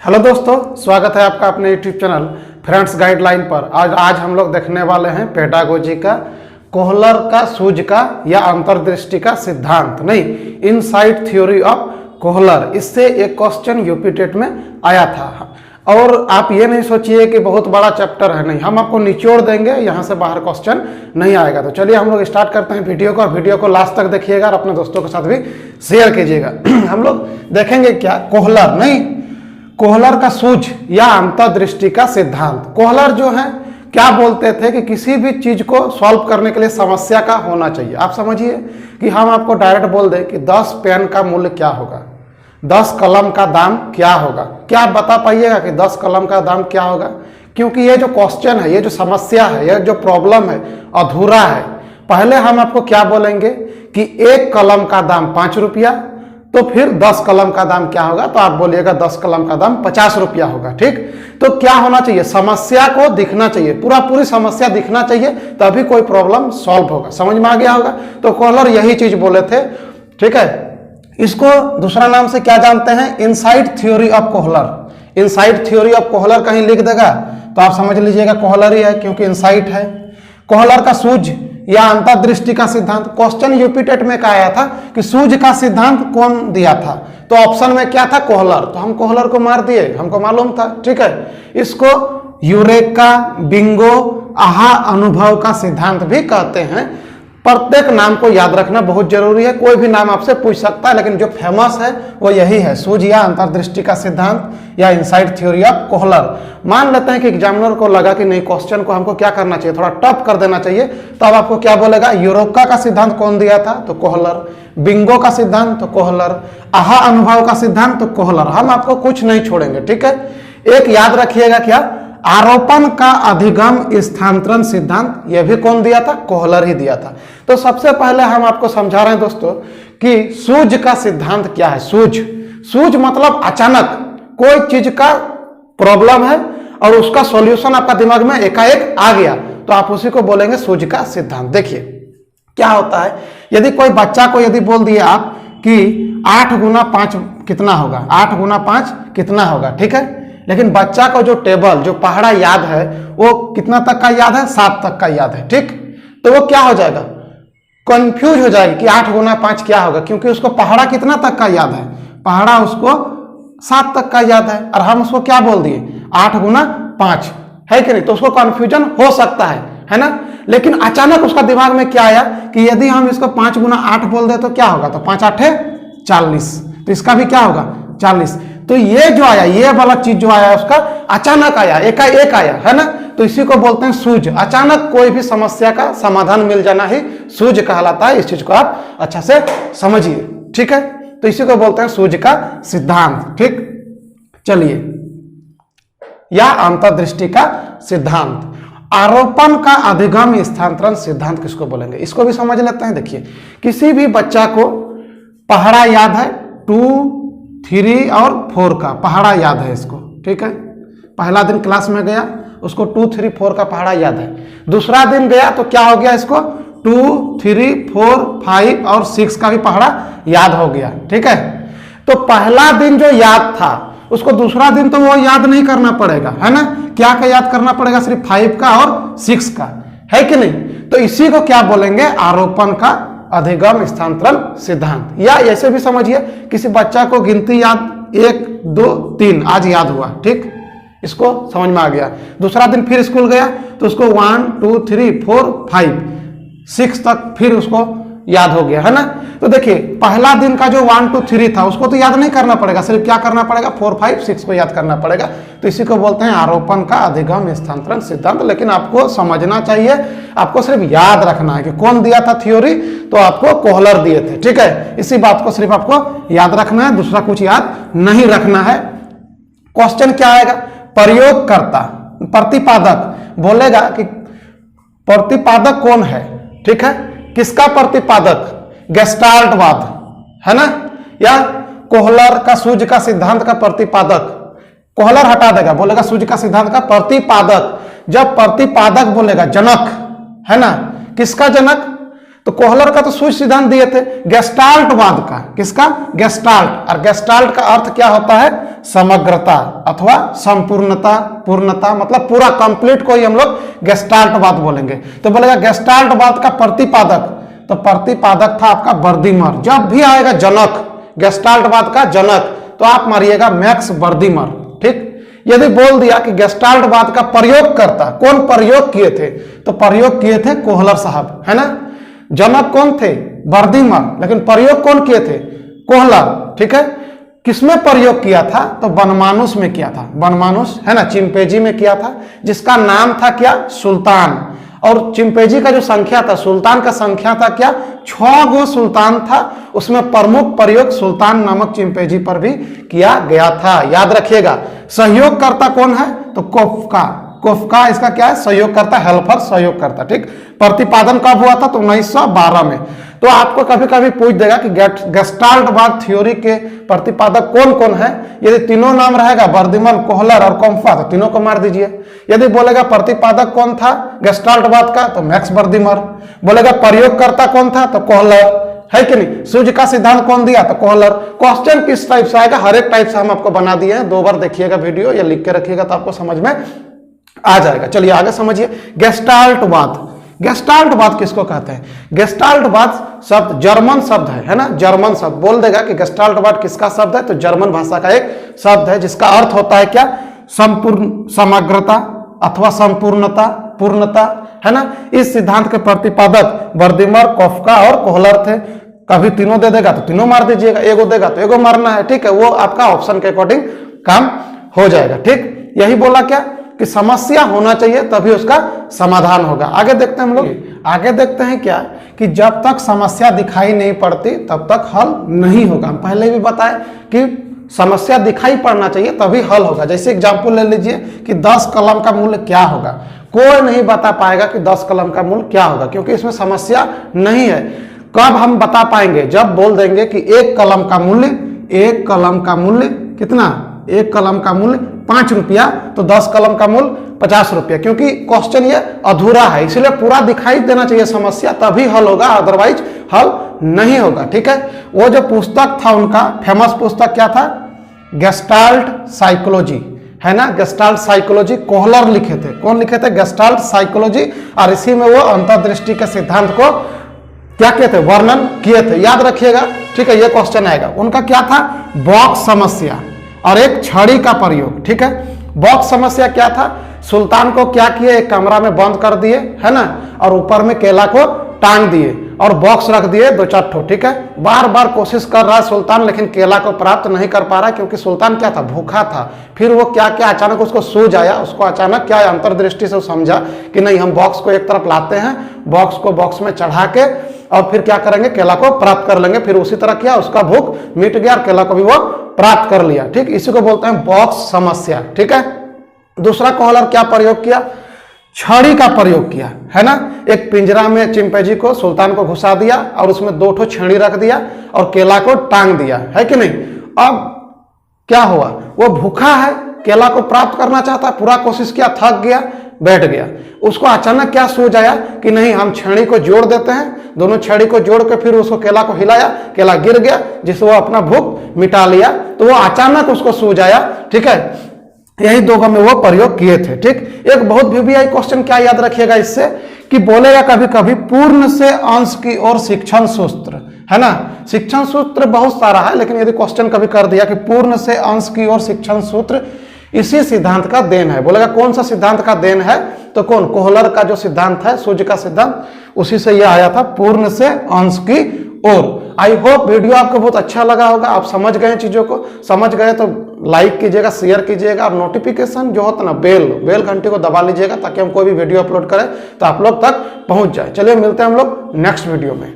Hello दोस्तों, स्वागत है आपका अपने यूट्यूब चैनल फ्रेंड्स गाइडलाइन पर। आज हम लोग देखने वाले हैं पेडागोजी का कोहलर का सूझ का या अंतर्दृष्टि का सिद्धांत, नहीं इनसाइट थ्योरी ऑफ कोहलर। इससे एक क्वेश्चन यूपी टेट में आया था। और आप ये नहीं सोचिए कि बहुत बड़ा चैप्टर है, नहीं, हम आपको निचोड़ देंगे, यहाँ से बाहर क्वेश्चन नहीं आएगा। तो चलिए हम लोग स्टार्ट करते हैं वीडियो को। वीडियो को लास्ट तक देखिएगा और अपने दोस्तों के साथ भी शेयर कीजिएगा। हम लोग देखेंगे क्या कोहलर, नहीं कोहलर का सूझ या अंतर्दृष्टि का सिद्धांत। कोहलर जो है क्या बोलते थे कि किसी भी चीज को सॉल्व करने के लिए समस्या का होना चाहिए। आप समझिए कि हम आपको डायरेक्ट बोल दें कि 10 पेन का मूल्य क्या होगा, 10 कलम का दाम क्या होगा, क्या आप बता पाइएगा कि 10 कलम का दाम क्या होगा? क्योंकि ये जो क्वेश्चन है, ये जो समस्या है, ये जो प्रॉब्लम है अधूरा है। पहले हम आपको क्या बोलेंगे कि 1 कलम का दाम 5 रुपया, तो फिर 10 कलम का दाम क्या होगा? तो आप बोलिएगा 10 कलम का दाम 50 रुपया होगा। ठीक, तो क्या होना चाहिए? समस्या को दिखना चाहिए, पूरी समस्या दिखना चाहिए, तभी कोई प्रॉब्लम सॉल्व होगा। समझ में आ गया होगा? तो कोहलर यही चीज बोले थे। ठीक है, इसको दूसरा नाम से क्या जानते हैं? Insight theory of Kohler. Insight theory of Kohler कहीं लिख देगा तो आप समझ लीजिएगा कोहलर ही है, क्योंकि इनसाइट है। कोहलर का सूझ या अंतर्दृष्टि का सिद्धांत। क्वेश्चन यूपी टेट में क्या आया था कि सूझ का सिद्धांत कौन दिया था? तो ऑप्शन में क्या था? कोहलर। तो हम कोहलर को मार दिए, हमको मालूम था। ठीक है, इसको यूरेका, बिंगो, आहा अनुभव का सिद्धांत भी कहते हैं। प्रत्येक नाम को याद रखना बहुत जरूरी है। कोई भी नाम आपसे पूछ सकता है, लेकिन जो फेमस है वो यही है, सूझ या अंतर्दृष्टि का सिद्धांत या इनसाइट थ्योरी ऑफ कोहलर। मान लेते हैं कि एग्जामिनर को लगा कि नहीं, क्वेश्चन को हमको क्या करना चाहिए, थोड़ा टफ कर देना चाहिए, तो अब आपको क्या बोलेगा? यूरोका का सिद्धांत कौन दिया था? तो कोहलर। बिंगो का सिद्धांत तो कोहलर। आहा अनुभव का सिद्धांत तो कोहलर। हम आपको कुछ नहीं छोड़ेंगे। ठीक है, एक याद रखिएगा, क्या? आरोपण का अधिगम स्थानांतरण सिद्धांत, यह भी कौन दिया था? कोहलर ही दिया था। तो सबसे पहले हम आपको समझा रहे हैं दोस्तों कि सूझ का सिद्धांत क्या है। सूझ मतलब अचानक कोई चीज का प्रॉब्लम है और उसका सॉल्यूशन आपका दिमाग में एकाएक आ गया, तो आप उसी को बोलेंगे सूझ का सिद्धांत। देखिए क्या होता है, यदि कोई बच्चा को यदि बोल दिए आप कि 8 गुना 5 कितना होगा, 8 गुना 5 कितना होगा, ठीक है, लेकिन बच्चा को जो टेबल, जो पहाड़ा याद है, वो कितना तक का याद है? 7 तक का याद है। ठीक, तो वो क्या हो जाएगा? कंफ्यूज हो जाएगी कि 8 गुना 5 क्या होगा, क्योंकि उसको पहाड़ा कितना तक का याद है? पहाड़ा उसको 7 तक का याद है, और हम उसको क्या बोल दिए? 8 गुना 5 है कि नहीं? तो उसको कंफ्यूजन हो सकता है ना? लेकिन अचानक उसका दिमाग में क्या आया कि यदि हम इसको 5 गुना 8 बोल दे तो क्या होगा? तो 5 8 40, तो इसका भी क्या होगा? 40। तो ये जो आया, ये वाला चीज जो आया उसका अचानक आया, एकाएक आया, है ना? तो इसी को बोलते हैं सूझ। अचानक कोई भी समस्या का समाधान मिल जाना ही सूझ कहलाता है। इस चीज को आप अच्छा से समझिए। ठीक है, तो इसी को बोलते हैं सूझ का सिद्धांत। ठीक, चलिए, या अंतर्दृष्टि का सिद्धांत। आरोपण का अधिगम स्थानांतरण सिद्धांत किसको बोलेंगे, इसको भी समझ लेते हैं। देखिए, किसी भी बच्चा को पहाड़ा याद है, 2, 3 और 4 का पहाड़ा याद है इसको। ठीक है, पहला दिन क्लास में गया, उसको 2, 3, 4 का पहाड़ा याद है। दूसरा दिन गया तो क्या हो गया? इसको 2, 3, 4, 5 और 6 का भी पहाड़ा याद हो गया। ठीक है, तो पहला दिन जो याद था उसको दूसरा दिन तो वो याद नहीं करना पड़ेगा, है ना? क्या का याद करना पड़ेगा? सिर्फ 5 का और 6 का, है कि नहीं? तो इसी को क्या बोलेंगे? आरोपण का अधिगम स्थानांतरण सिद्धांत। या ऐसे भी समझिए, किसी बच्चा को गिनती याद 1, 2, 3 आज याद हुआ, ठीक, इसको समझ में आ गया। दूसरा दिन फिर स्कूल गया तो उसको 1, 2, 3, 4, 5, 6 तक फिर उसको याद हो गया, है ना? तो देखिए, पहला दिन का जो 1, 2, 3 था उसको तो याद नहीं करना पड़ेगा, सिर्फ क्या करना पड़ेगा? 4, 5, 6 को याद करना पड़ेगा। तो इसी को बोलते हैं आरोपण का अधिगम स्थानांतरण सिद्धांत। लेकिन आपको समझना चाहिए, आपको सिर्फ याद रखना है कि कौन दिया था थ्योरी, तो आपको कोहलर दिए थे। ठीक है, इसी बात को सिर्फ आपको याद रखना है, दूसरा कुछ याद नहीं रखना है। क्वेश्चन क्या आएगा? प्रयोगकर्ता, प्रतिपादक बोलेगा कि प्रतिपादक कौन है? ठीक है, किसका प्रतिपादक? गेस्टाल्टवाद, है ना? या कोहलर का सूझ का सिद्धांत का प्रतिपादक। कोहलर हटा देगा, बोलेगा सूझ का सिद्धांत का प्रतिपादक। जब प्रतिपादक बोलेगा जनक, है ना? किसका जनक? तो कोहलर का तो सूझ सिद्धांत दिए थे गेस्टाल्टवाद का। किसका? गेस्टाल्ट। और गेस्टाल्ट का अर्थ क्या होता है? समग्रता अथवा संपूर्णता, पूर्णता, मतलब पूरा कंप्लीट को ही हम लोग गेस्टाल्टवाद बोलेंगे। तो बोलेगा गेस्टाल्टवाद का प्रतिपादक, तो प्रतिपादक था आपका बर्दीमर। जब भी आएगा जनक, गेस्टाल्टवाद का जनक, तो आप मारिएगा मैक्स बर्दीमर। ठीक। यदि बोल दिया कि गेस्टाल्टवाद का प्रयोगकर्ता, कौन प्रयोग किए थे? तो प्रयोग किए थे कोहलर साहब, है ना। जनक कौन थे? बर्दीमर, लेकिन प्रयोग कौन किए थे? कोहलर। ठीक है। किसमें प्रयोग किया था? तो बनमानुस में किया था। बनमानुस है ना, चिंपैंजी में किया था, जिसका नाम था क्या? सुल्तान। और चिंपैंजी का जो संख्या था, सुल्तान का संख्या था क्या? 6 गो सुल्तान था। उसमें प्रमुख प्रयोग सुल्तान नामक चिंपैंजी पर भी किया गया था। याद रखिएगा। सहयोगकर्ता कौन है? तो कोफ्का। कोफ्का इसका क्या है? सहयोगकर्ता, हेल्पर, सहयोगकर्ता। ठीक। प्रतिपादन कब हुआ था? तो 1912 में। तो आपको कभी कभी पूछ देगा कि गेस्टाल्टवाद थ्योरी के प्रतिपादक कौन कौन है। यदि तीनों नाम रहेगा, बर्दीमर, कोहलर और कोम्फा, तो तीनों को मार दीजिए। यदि बोलेगा प्रतिपादक कौन था गेस्टाल्टवाद का, तो मैक्स बर्दीमर। बोलेगा प्रयोगकर्ता कौन था, तो कोहलर, है कि नहीं। सूझ का सिद्धांत कौन दिया? तो कोहलर। क्वेश्चन किस टाइप से आएगा? हर एक टाइप से हम आपको बना दिए हैं। 2 बार देखिएगा वीडियो या लिख के रखिएगा तो आपको समझ में आ जाएगा। चलिए आगे समझिए। गेस्टाल्टवाद। गेस्टाल्टवाद किसको कहते हैं? गेस्टाल्टवाद शब्द जर्मन शब्द है ना। जर्मन शब्द बोल देगा कि गेस्टाल्टवाद किसका शब्द है, तो जर्मन भाषा का एक शब्द है, जिसका अर्थ होता है क्या? संपूर्ण, समग्रता अथवा संपूर्णता, पूर्णता, है ना। इस सिद्धांत के प्रतिपादक बर्दीमर, कोफ्का और कोहलर थे। कभी तीनों दे देगा तो तीनों मार दीजिएगा, एगो देगा तो एगो मारना है। ठीक है। वो आपका ऑप्शन के अकॉर्डिंग काम हो जाएगा। ठीक। यही बोला क्या कि समस्या होना चाहिए तभी उसका समाधान होगा। आगे देखते हैं हम लोग। आगे देखते हैं क्या कि जब तक समस्या दिखाई नहीं पड़ती तब तक हल नहीं होगा। हम पहले भी बताए कि समस्या दिखाई पड़ना चाहिए तभी हल होगा। जैसे एग्जाम्पल ले लीजिए कि 10 कलम का मूल्य क्या होगा। कोई नहीं बता पाएगा कि 10 कलम का मूल्य क्या होगा, क्योंकि इसमें समस्या नहीं है। कब हम बता पाएंगे? जब बोल देंगे कि 1 कलम का मूल्य, 1 कलम का मूल्य कितना? 1 कलम का मूल्य 5 रुपया, तो 10 कलम का मूल्य 50 रुपया। क्योंकि क्वेश्चन ये अधूरा है, इसलिए पूरा दिखाई देना चाहिए समस्या, तभी हल होगा, अदरवाइज हल नहीं होगा। ठीक है। वो जो पुस्तक था उनका फेमस पुस्तक क्या था? गेस्टाल्ट साइकोलॉजी, है ना। गेस्टाल्ट साइकोलॉजी कोहलर लिखे थे। कौन लिखे थे? Gestalt psychology. और इसी में वो अंतर्दृष्टि के सिद्धांत को क्या किए थे? वर्णन किए थे। याद रखिएगा। ठीक है। ये क्वेश्चन आएगा। उनका क्या था? बॉक्स समस्या और एक छड़ी का प्रयोग। ठीक है। बॉक्स समस्या क्या था? सुल्तान को क्या किए? एक कमरा में बंद कर दिए, है ना, और ऊपर में केला को टांग दिए और बॉक्स रख दिए 2-4 ठो। ठीक है। बार बार कोशिश कर रहा है सुल्तान, लेकिन केला को प्राप्त नहीं कर पा रहा, क्योंकि सुल्तान क्या था? भूखा था। फिर वो क्या क्या अचानक उसको सूझ आया, उसको अचानक क्या अंतर्दृष्टि से समझा कि नहीं, हम बॉक्स को एक तरफ लाते हैं, बॉक्स को बॉक्स में चढ़ा के और फिर क्या करेंगे? केला को प्राप्त कर लेंगे। फिर उसी तरह किया, उसका भूख मिट गया और केला को भी वो प्राप्त कर लिया। ठीक। इसी को बोलते हैं बॉक्स समस्या। ठीक है। दूसरा कोहलर क्या प्रयोग किया? छड़ी का प्रयोग किया, है ना। एक पिंजरा में चिंपैंजी को, सुल्तान को घुसा दिया और उसमें 2 ठो छड़ी रख दिया और केला को टांग दिया, है कि नहीं। अब क्या हुआ? वो भूखा है, केला को प्राप्त करना चाहता है, पूरा कोशिश किया, थक गया, बैठ गया। उसको अचानक क्या सूझ आया कि नहीं, हम छड़ी को जोड़ देते हैं। दोनों छड़ी को जोड़ के फिर उसको केला को हिलाया, केला गिर गया, जिससे वो अपना भूख मिटा लिया। तो वो अचानक उसको सूझ आया। ठीक है। यही 2 में वो प्रयोग किए थे। ठीक। एक बहुत VBI क्वेश्चन क्या याद रखिएगा इससे, कि बोलेगा कभी कभी पूर्ण से अंश की ओर शिक्षण सूत्र, है ना। शिक्षण सूत्र बहुत सारा है, लेकिन यदि क्वेश्चन कभी कर दिया कि पूर्ण से अंश की ओर शिक्षण सूत्र इसी सिद्धांत का देन है, बोलेगा कौन सा सिद्धांत का देन है? तो कौन? कोहलर का जो सिद्धांत है, सूझ का सिद्धांत, उसी से यह आया था, पूर्ण से अंश की ओर। आई होप वीडियो आपको बहुत अच्छा लगा होगा। आप समझ गए चीजों को। समझ गए तो लाइक कीजिएगा, शेयर कीजिएगा और नोटिफिकेशन जो होता है ना, बेल घंटी को दबा लीजिएगा, ताकि हम कोई भी वीडियो अपलोड करें तो आप लोग तक पहुंच जाए। चलिए मिलते हैं हम लोग नेक्स्ट वीडियो में।